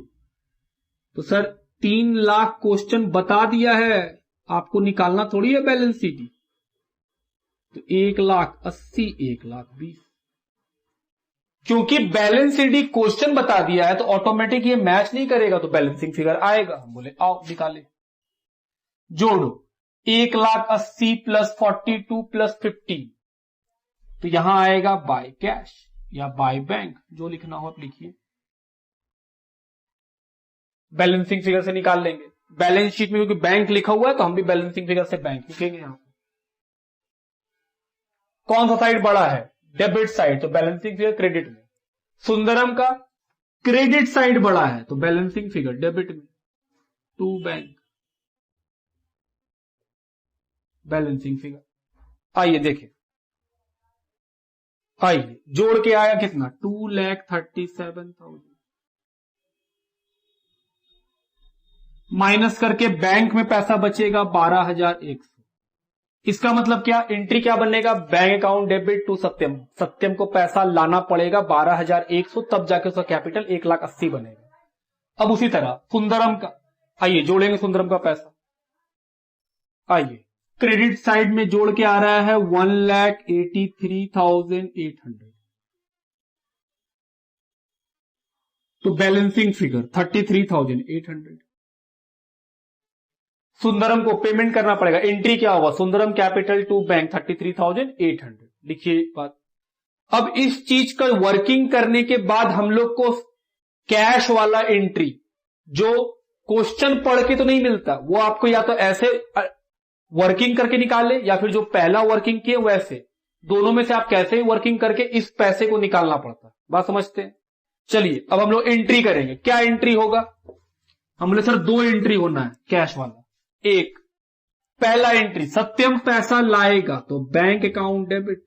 Speaker 1: तो सर 3 लाख क्वेश्चन बता दिया है, आपको निकालना थोड़ी है बैलेंस सीडी। तो 1,80,000, 1,20,000। क्योंकि बैलेंस सीडी क्वेश्चन बता दिया है तो ऑटोमेटिक ये मैच नहीं करेगा, तो बैलेंसिंग फिगर आएगा। हम बोले आओ निकाले। जोड़ो 1,80,000 प्लस 42 प्लस 15, तो यहां आएगा बाय कैश या बाय बैंक, जो लिखना हो आप लिखिए। बैलेंसिंग फिगर से निकाल लेंगे। बैलेंस शीट में क्योंकि बैंक लिखा हुआ है तो हम भी बैलेंसिंग फिगर से बैंक लिखेंगे। यहां कौन सा साइड बड़ा है? डेबिट साइड, तो बैलेंसिंग फिगर क्रेडिट में। सुंदरम का क्रेडिट साइड बड़ा है तो बैलेंसिंग फिगर डेबिट में, टू बैंक। बैलेंसिंग फिगर आइए देखें। आइए जोड़ के आया कितना? 2,37,000 माइनस करके बैंक में पैसा बचेगा 12,100। इसका मतलब क्या? एंट्री क्या बनेगा? बैंक अकाउंट डेबिट टू सत्यम। सत्यम को पैसा लाना पड़ेगा 12,100, तब जाके उसका कैपिटल 1,80,000 बनेगा। अब उसी तरह सुंदरम का, आइए जोड़ेंगे सुंदरम का पैसा। आइए क्रेडिट साइड में जोड़ के आ रहा है 1,83,800, तो बैलेंसिंग फिगर 33,800। सुंदरम को पेमेंट करना पड़ेगा। एंट्री क्या होगा? Sundaram capital to bank 33,800। लिखिए बात। अब इस चीज का वर्किंग करने के बाद हम लोग को कैश वाला एंट्री, जो क्वेश्चन पढ़ के तो नहीं मिलता, वो आपको या तो ऐसे वर्किंग करके निकाले या फिर जो पहला वर्किंग किए वैसे। दोनों में से आप कैसे ही वर्किंग करके इस पैसे को निकालना पड़ता है। बात समझते हैं। चलिए अब हम लोग एंट्री करेंगे। क्या एंट्री होगा? हम बोले सर 2 एंट्री होना है कैश वाला। एक, पहला एंट्री सत्यम पैसा लाएगा तो बैंक अकाउंट डेबिट।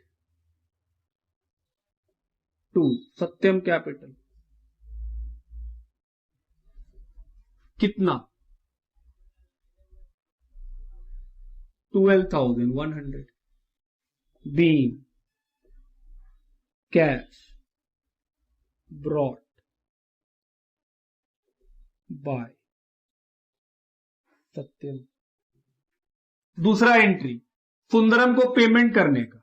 Speaker 1: 2, सत्यम कैपिटल कितना? 12,100 being cash brought by सत्यम। दूसरा एंट्री सुंदरम को पेमेंट करने का।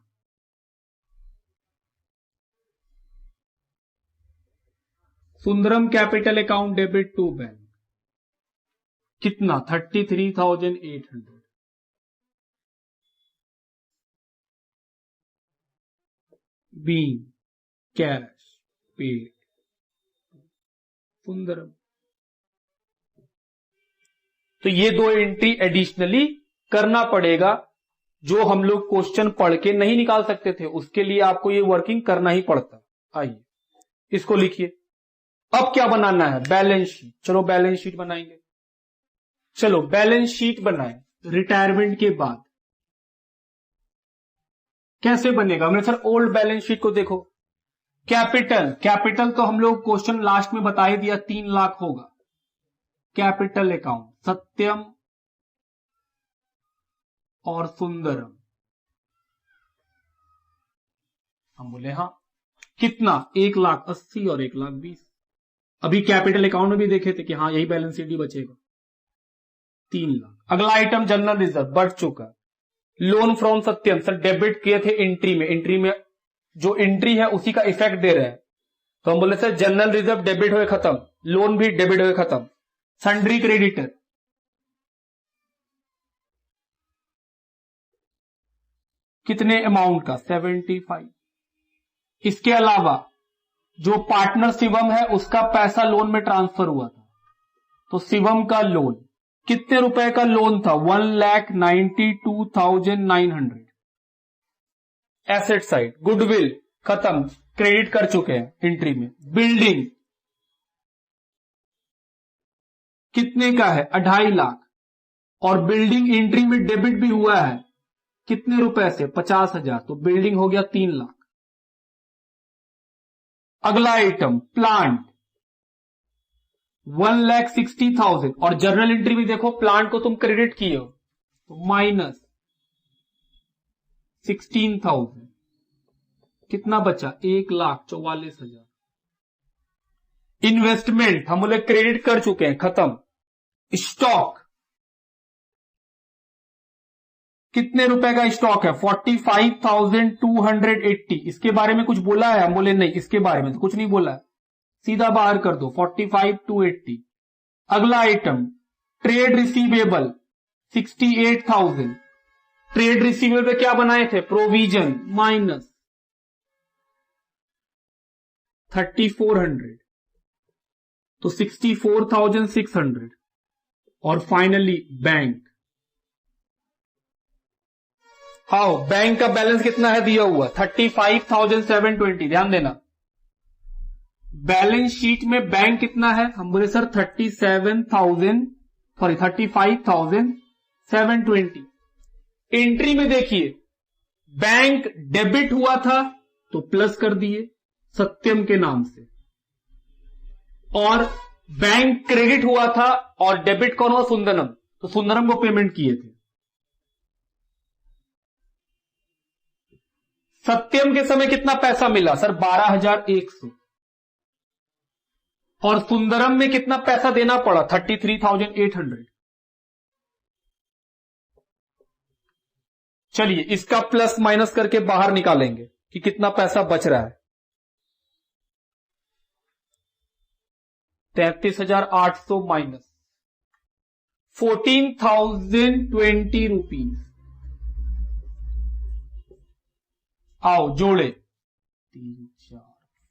Speaker 1: Sundaram capital account debit to bank कितना? 33,800 being cash paid सुंदरम। तो ये 2 एंट्री एडिशनली करना पड़ेगा, जो हम लोग क्वेश्चन पढ़ के नहीं निकाल सकते थे, उसके लिए आपको ये वर्किंग करना ही पड़ता। आइए इसको लिखिए। अब क्या बनाना है? Balance sheet. चलो बैलेंस शीट बनाएंगे। चलो बैलेंस शीट बनाए रिटायरमेंट के बाद। कैसे बनेगा? हमने सर ओल्ड बैलेंस शीट को देखो। कैपिटल तो हम लोग क्वेश्चन लास्ट में बता ही दिया 3 लाख होगा। कैपिटल अकाउंट सत्यम और सुंदरम। हम बोले हाँ कितना? 1,80,000 और 1,20,000। अभी कैपिटल अकाउंट में भी देखे थे कि हाँ यही बैलेंस शीट ही बचेगा 3 लाख। अगला आइटम जनरल रिजर्व बढ़ चुका। Loan from Satyam sir debit किए थे एंट्री में। एंट्री में जो एंट्री है उसी का इफेक्ट दे रहे हैं, तो हम बोले सर जनरल रिजर्व डेबिट हुए खत्म, लोन भी डेबिट हुए खत्म। सन्ड्री क्रेडिटर कितने अमाउंट का? 75। इसके अलावा जो पार्टनर शिवम है उसका पैसा लोन में ट्रांसफर हुआ था, तो शिवम का लोन कितने रुपए का लोन था? 1,92,900। एसेट साइड गुडविल खत्म, क्रेडिट कर चुके हैं एंट्री में। बिल्डिंग कितने का है? 2.5 लाख। और बिल्डिंग एंट्री में डेबिट भी हुआ है कितने रुपए से? 50,000। तो बिल्डिंग हो गया 3 लाख। अगला आइटम प्लांट 1,60,000 और जर्नल एंट्री भी देखो प्लांट को तुम क्रेडिट किए हो तो माइनस 16,000। कितना बचा? 1,44,000। इन्वेस्टमेंट हम बोले क्रेडिट कर चुके हैं खत्म। स्टॉक कितने रुपए का स्टॉक है? 45,280। इसके बारे में कुछ बोला है? हम बोले नहीं, इसके बारे में तो कुछ नहीं बोला है, सीधा बाहर कर दो 45,280। अगला item trade receivable 68,000। Trade receivable पे क्या बनाए थे? प्रोविजन माइनस 3,400 तो 64,600। और फाइनली बैंक। हाँ बैंक का बैलेंस कितना है दिया हुआ? 35,720। ध्यान देना बैलेंस शीट में बैंक कितना है? हम बोले सर 35,720। एंट्री में देखिए बैंक डेबिट हुआ था तो प्लस कर दिए सत्यम के नाम से, और बैंक क्रेडिट हुआ था और डेबिट कौन हुआ? सुंदरम, तो सुंदरम को पेमेंट किए थे। सत्यम के समय कितना पैसा मिला सर? 12,100। और सुंदरम में कितना पैसा देना पड़ा? 33,800। चलिए इसका प्लस माइनस करके बाहर निकालेंगे कि कितना पैसा बच रहा है। 33,800 माइनस 14,020 रुपीज। आओ जोड़े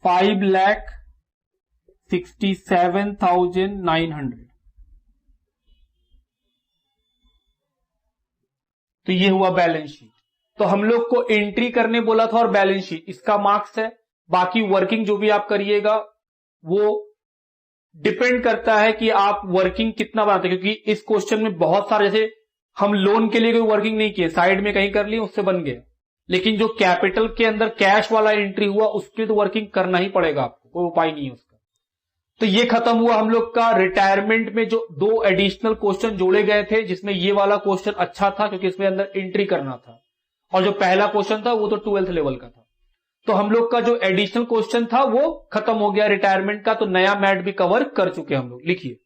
Speaker 1: 5,67,900। तो ये हुआ बैलेंस शीट। तो हम लोग को एंट्री करने बोला था और बैलेंस शीट, इसका मार्क्स है। बाकी वर्किंग जो भी आप करिएगा वो डिपेंड करता है कि आप वर्किंग कितना बनाते हैं, क्योंकि इस क्वेश्चन में बहुत सारे, जैसे हम लोन के लिए कोई वर्किंग नहीं किए, साइड में कहीं कर ली उससे बन गया, लेकिन जो कैपिटल के अंदर कैश वाला एंट्री हुआ उसके तो वर्किंग करना ही पड़ेगा आपको, कोई उपाय नहीं है उसका। तो ये खत्म हुआ हम लोग का रिटायरमेंट में जो 2 एडिशनल क्वेश्चन जोड़े गए थे, जिसमें ये वाला क्वेश्चन अच्छा था क्योंकि इसमें अंदर एंट्री करना था, और जो पहला क्वेश्चन था वो तो 12th लेवल का था। तो हम लोग का जो एडिशनल क्वेश्चन था वो खत्म हो गया रिटायरमेंट का, तो नया मैथ भी कवर कर चुके हम लोग। लिखिए